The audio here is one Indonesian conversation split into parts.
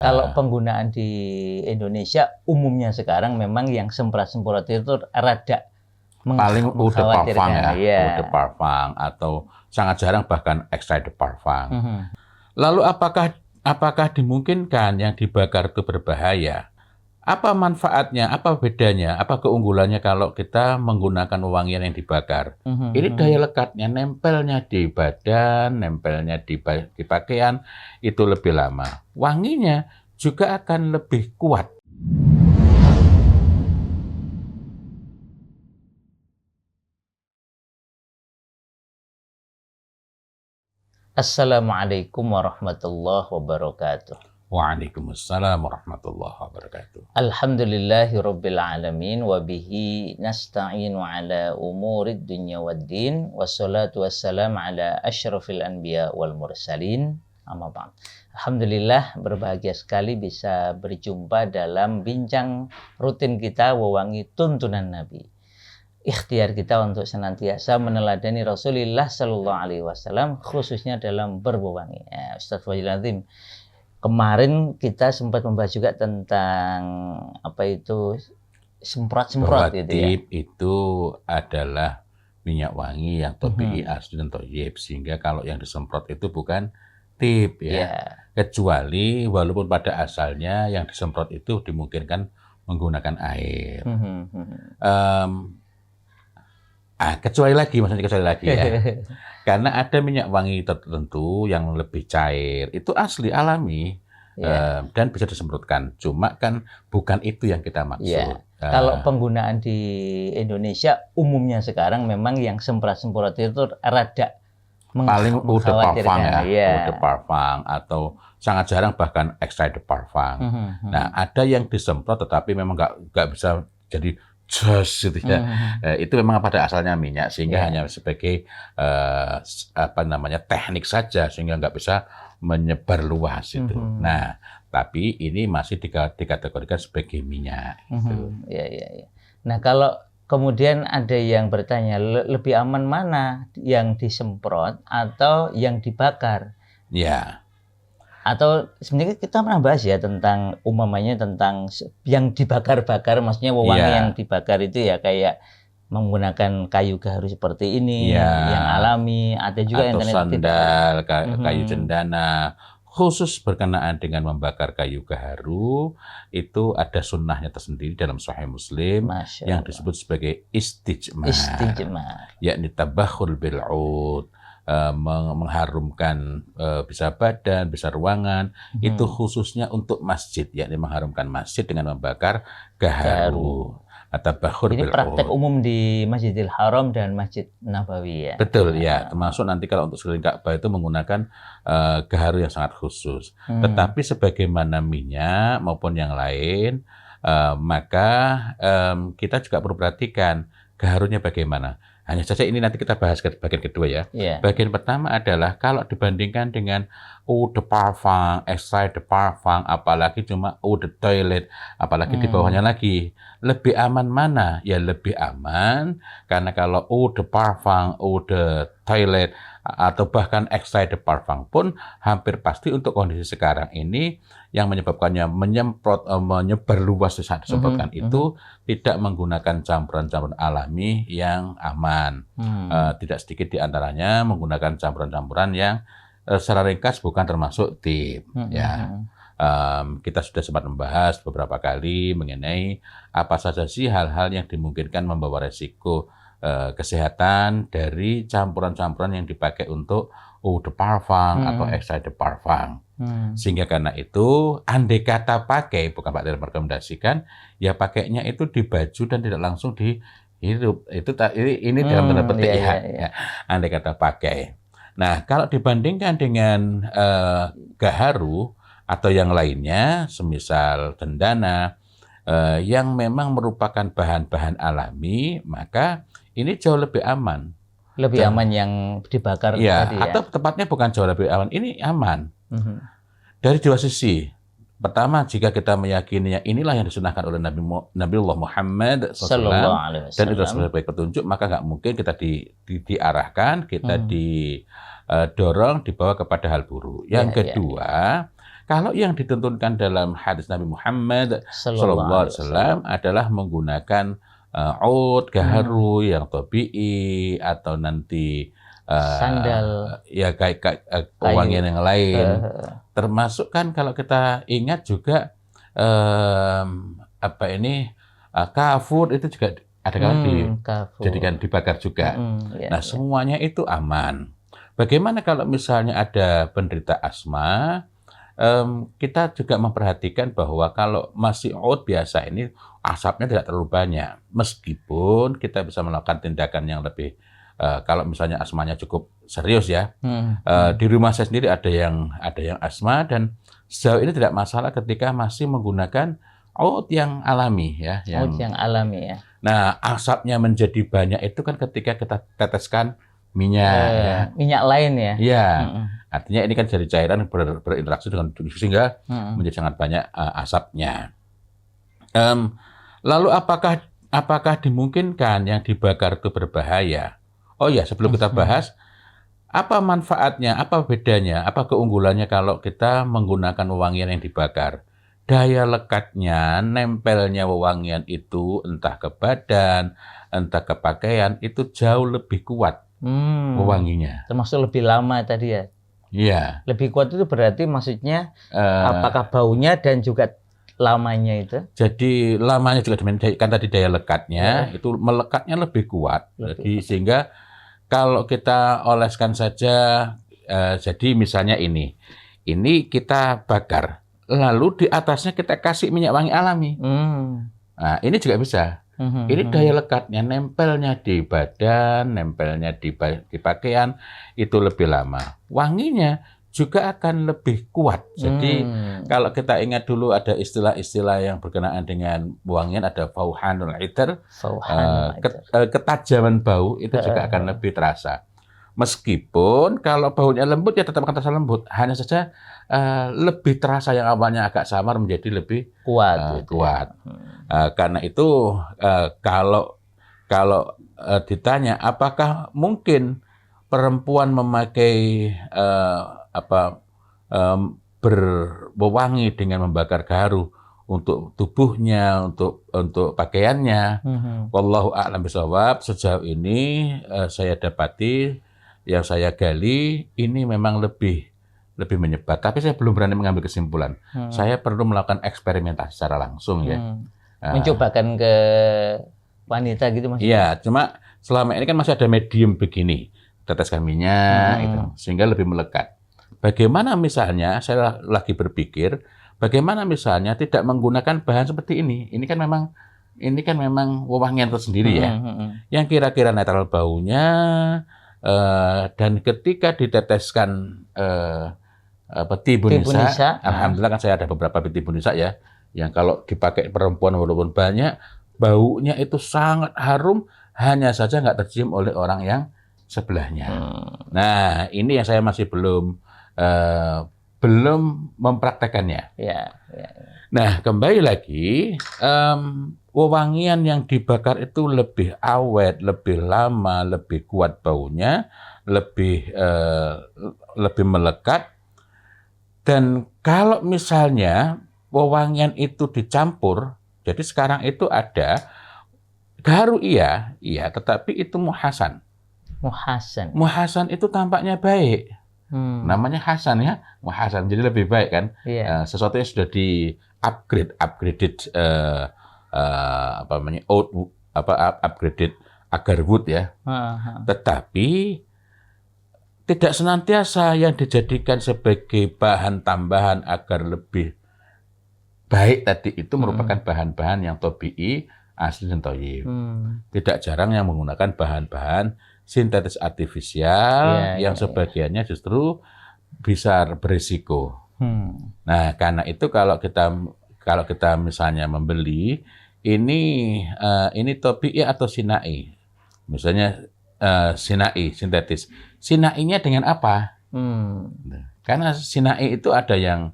Kalau penggunaan di Indonesia umumnya sekarang memang yang semprot-semprot itu rada paling eau de parfum ya, ya. eau de parfum atau sangat jarang bahkan extrait de parfum. Lalu apakah dimungkinkan yang dibakar itu berbahaya? Apa manfaatnya? Apa bedanya? Apa keunggulannya kalau kita menggunakan wewangian yang dibakar? Ini daya lekatnya, nempelnya di badan, nempelnya di pakaian itu lebih lama. Wanginya juga akan lebih kuat. Assalamualaikum warahmatullahi wabarakatuh. Waalaikumsalam warahmatullahi wabarakatuh. Alhamdulillahirabbil alamin wa bihi nasta'inu ala umurid dunya waddin wassalatu wassalamu ala asyrafil anbiya wal mursalin. Amma ba'd. Alhamdulillah berbahagia sekali bisa berjumpa dalam bincang rutin kita Wewangi Tuntunan Nabi. Ikhtiar kita untuk senantiasa meneladani Rasulullah Sallallahu Alaihi Wasallam khususnya dalam berwewangi. Ya, Ustaz Fadil Azim, kemarin kita sempat membahas juga tentang apa itu semprot-semprot gitu ya. Itu adalah minyak wangi yang tabi'i asli dan thayyib, sehingga kalau yang disemprot itu bukan tip ya. Kecuali walaupun pada asalnya yang disemprot itu dimungkinkan menggunakan air. Kecuali lagi ya. Karena ada minyak wangi tertentu yang lebih cair, itu asli alami dan bisa disemprotkan. Cuma kan bukan itu yang kita maksud. Kalau penggunaan di Indonesia umumnya sekarang memang yang semprot-semprot itu rada paling eau de parfum ya, eau de parfum atau sangat jarang bahkan extrait de parfum. Nah, ada yang disemprot tetapi memang nggak bisa jadi jas gitu ya. Itu memang pada asalnya minyak sehingga hanya sebagai teknik saja sehingga nggak bisa menyebar luas itu. Nah, tapi ini masih dikategorikan sebagai minyak. Gitu. Nah, kalau kemudian ada yang bertanya lebih aman mana yang disemprot atau yang dibakar? Ya. Atau sebenarnya kita pernah bahas ya tentang umumnya tentang yang dibakar-bakar, maksudnya wewangi yang dibakar itu ya kayak menggunakan kayu gaharu seperti ini, yang alami, ada juga atau yang sandal, kayu cendana. Khusus berkenaan dengan membakar kayu gaharu, itu ada sunnahnya tersendiri dalam Sahih Muslim yang disebut sebagai istijmar. Yakni tabakhur bil ud. Mengharumkan bisa badan, bisa ruangan, itu khususnya untuk masjid, yakni mengharumkan masjid dengan membakar gaharu. Ini praktek umum di Masjidil Haram dan Masjid Nabawi ya? Betul ya, termasuk nanti kalau untuk sekeliling Ka'bah itu menggunakan gaharu yang sangat khusus. Tetapi sebagaimana minyak maupun yang lain, maka kita juga perlu perhatikan gaharunya bagaimana. Hanya saja ini nanti kita bahas ke bagian kedua ya. Bagian pertama adalah kalau dibandingkan dengan eau de parfum, extrait de parfum, apalagi cuma eau de toilette, apalagi di bawahnya lagi, lebih aman mana? Ya lebih aman karena kalau eau de parfum, eau de toilette, atau bahkan extrait de parfum pun hampir pasti untuk kondisi sekarang ini yang menyebabkannya menyebar luas saat disemprotkan itu tidak menggunakan campuran-campuran alami yang aman. Tidak sedikit di antaranya menggunakan campuran-campuran yang secara ringkas bukan termasuk tip. Kita sudah sempat membahas beberapa kali mengenai apa saja sih hal-hal yang dimungkinkan membawa resiko kesehatan dari campuran-campuran yang dipakai untuk eau de parfum atau extrait de parfum. Sehingga karena itu, andai kata pakai, bukan Pak Dir merekomendasikan, ya pakainya itu di baju dan tidak langsung di hidup. Ini dalam tanda petik ya. Andai kata pakai. Nah, kalau dibandingkan dengan gaharu atau yang lainnya, semisal cendana, yang memang merupakan bahan-bahan alami, maka ini jauh lebih aman. Lebih aman yang dibakar tadi ya? Atau tepatnya bukan jauh lebih aman, ini aman. Dari dua sisi. Pertama, jika kita meyakini inilah yang disunahkan oleh Nabiullah Muhammad SAW dan itu sebagai petunjuk, maka nggak mungkin kita diarahkan, kita didorong, dibawa kepada hal buruk. Yang kedua, Kalau yang dituntunkan dalam hadis Nabi Muhammad Sallallahu Alaihi Wasallam adalah menggunakan oud, gaharu yang tabi'i atau nanti sandal, ya kayak pewangian yang lain. Termasuk kan kalau kita ingat juga kafur itu juga ada kali dijadikan dibakar juga. Nah, semuanya itu aman. Bagaimana kalau misalnya ada penderita asma? Kita juga memperhatikan bahwa kalau masih oud biasa ini asapnya tidak terlalu banyak. Meskipun kita bisa melakukan tindakan yang lebih, kalau misalnya asmanya cukup serius ya. Di rumah saya sendiri ada yang asma dan sejauh ini tidak masalah ketika masih menggunakan oud yang alami ya. Oud yang alami ya. Nah, asapnya menjadi banyak itu kan ketika kita teteskan minyak, minyak lain ya. Iya, artinya ini kan jadi cairan berinteraksi dengan tubuh sehingga menjadi sangat banyak asapnya. Lalu apakah dimungkinkan yang dibakar itu berbahaya? Oh ya, sebelum kita bahas, apa manfaatnya, apa bedanya, apa keunggulannya kalau kita menggunakan wewangian yang dibakar? Daya lekatnya, nempelnya wewangian itu entah ke badan, entah ke pakaian itu jauh lebih kuat. Wewanginya. Termasuk lebih lama tadi ya? Iya. Lebih kuat itu berarti maksudnya apakah baunya dan juga lamanya itu? Jadi lamanya juga kan tadi daya lekatnya, itu melekatnya lebih kuat. Jadi sehingga kalau kita oleskan saja, jadi misalnya ini kita bakar, lalu di atasnya kita kasih minyak wangi alami. Nah, ini juga bisa. Ini daya lekatnya, nempelnya di badan, nempelnya di pakaian, itu lebih lama. Wanginya juga akan lebih kuat. Jadi kalau kita ingat dulu ada istilah-istilah yang berkenaan dengan wangian, ada fauhanul itar, ketajaman bau itu juga akan lebih terasa. Meskipun kalau baunya lembut ya tetap akan terasa lembut, hanya saja lebih terasa yang awalnya agak samar menjadi lebih kuat. Karena itu kalau ditanya apakah mungkin perempuan memakai berwewangi dengan membakar gaharu untuk tubuhnya, untuk pakaiannya, wallahu a'lam bishawab. Sejauh ini saya dapati, yang saya gali ini memang lebih menyebar. Tapi saya belum berani mengambil kesimpulan. Saya perlu melakukan eksperimentasi secara langsung ya. Mencobakan ke wanita gitu maksudnya? Iya, cuma selama ini kan masih ada medium begini, teteskan minyak, gitu, sehingga lebih melekat. Bagaimana misalnya, saya lagi berpikir, bagaimana misalnya tidak menggunakan bahan seperti ini? Ini kan memang wewangian tersendiri ya, yang kira-kira netral baunya, dan ketika diteteskan peti bunisa, alhamdulillah kan saya ada beberapa peti bunisa ya, yang kalau dipakai perempuan walaupun banyak, baunya itu sangat harum, hanya saja nggak tercium oleh orang yang sebelahnya. Nah, ini yang saya masih belum mempraktekannya. Nah, kembali lagi, wewangian yang dibakar itu lebih awet, lebih lama, lebih kuat baunya, lebih melekat. Dan kalau misalnya wewangian itu dicampur, jadi sekarang itu ada gaharu iya, tetapi itu muhasan. Muhasan itu tampaknya baik. Namanya hasan ya, muhasan. Jadi lebih baik kan? Sesuatu yang sudah upgraded upgraded agar wood ya. Tetapi tidak senantiasa yang dijadikan sebagai bahan tambahan agar lebih baik tadi itu merupakan bahan-bahan yang tabi'i, asli dan thayyib. Tidak jarang yang menggunakan bahan-bahan sintetis artifisial yang sebagiannya justru bisa berisiko. Nah, karena itu kalau kita misalnya membeli ini tabi'i atau sinai. Misalnya sinai sintetis. Sinainya dengan apa? Karena sinai itu ada yang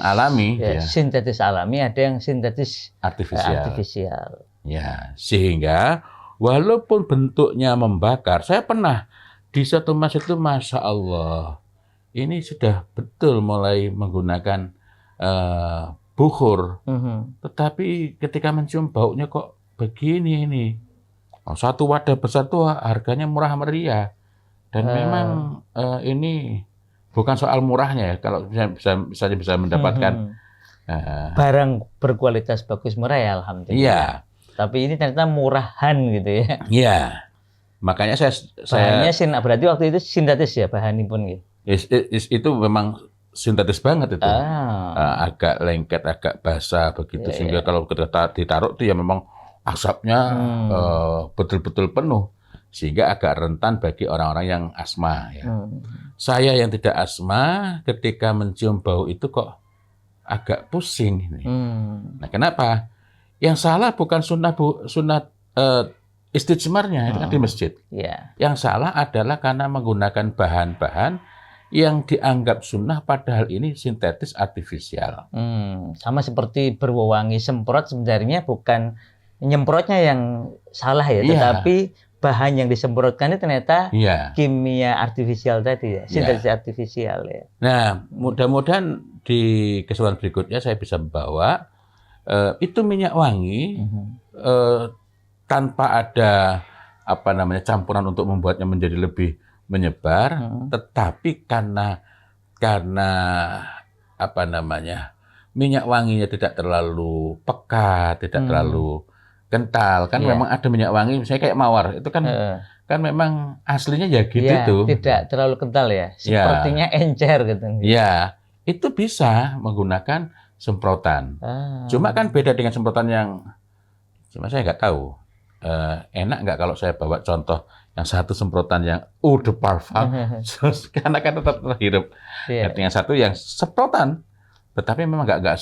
alami, ya. Sintetis alami, ada yang sintetis artifisial. Ya, sehingga walaupun bentuknya membakar, saya pernah di satu masjid itu, masya Allah, ini sudah betul mulai menggunakan bukhur, tetapi ketika mencium baunya kok begini ini. Satu wadah besar tuh harganya murah meriah. Dan memang ini bukan soal murahnya ya, kalau bisa mendapatkan barang berkualitas bagus murah ya alhamdulillah. Iya. Tapi ini ternyata murahan gitu ya. Iya. Makanya bahannya berarti waktu itu sintetis ya bahan pun gitu. Itu memang sintetis banget itu. Agak lengket, agak basah begitu sehingga kalau kita ditaruh itu ya memang asapnya betul-betul penuh sehingga agak rentan bagi orang-orang yang asma ya. Saya yang tidak asma ketika mencium bau itu kok agak pusing ini. Nah, kenapa? Yang salah bukan sunnah istijmarnya itu kan di masjid. Yang salah adalah karena menggunakan bahan-bahan yang dianggap sunnah padahal ini sintetis artifisial. Sama seperti berwewangi semprot sebenarnya bukan nyemprotnya yang salah ya, tetapi bahan yang disemprotkan itu ternyata kimia artifisial tadi ya, sintetis artifisial ya. Nah, mudah-mudahan di kesempatan berikutnya saya bisa membawa itu minyak wangi tanpa ada campuran untuk membuatnya menjadi lebih menyebar, tetapi karena minyak wanginya tidak terlalu pekat, tidak terlalu kental, kan memang ada minyak wangi misalnya kayak mawar itu kan memang aslinya ya gitu tuh. Tidak terlalu kental ya, sepertinya encer gitu. Ya, itu bisa menggunakan semprotan. Cuma kan beda dengan semprotan cuma saya nggak tahu. Enak nggak kalau saya bawa contoh yang satu semprotan yang eau de parfum, karena kan tetap terhirup. Yang satu yang semprotan, tetapi memang nggak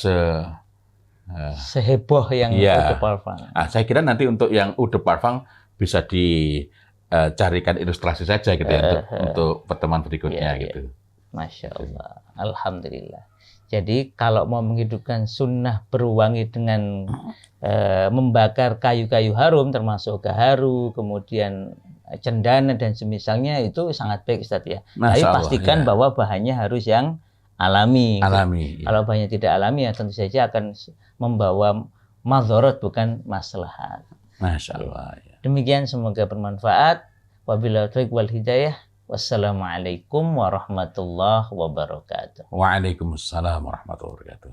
seheboh yang eau de parfum. Saya kira nanti untuk yang eau de parfum bisa dicarikan ilustrasi saja gitu ya untuk pertemuan berikutnya gitu. Masya Allah, alhamdulillah. Jadi kalau mau menghidupkan sunnah berwangi dengan membakar kayu-kayu harum termasuk gaharu, kemudian cendana dan semisalnya itu sangat baik Ustaz ya. Tapi pastikan bahwa bahannya harus yang alami. Kalau bahannya tidak alami ya tentu saja akan membawa madharat bukan maslahat. Masya Allah. Demikian semoga bermanfaat. Wabillahi taufiq wal hidayah. Wassalamualaikum warahmatullahi wabarakatuh. Waalaikumsalam warahmatullahi wabarakatuh.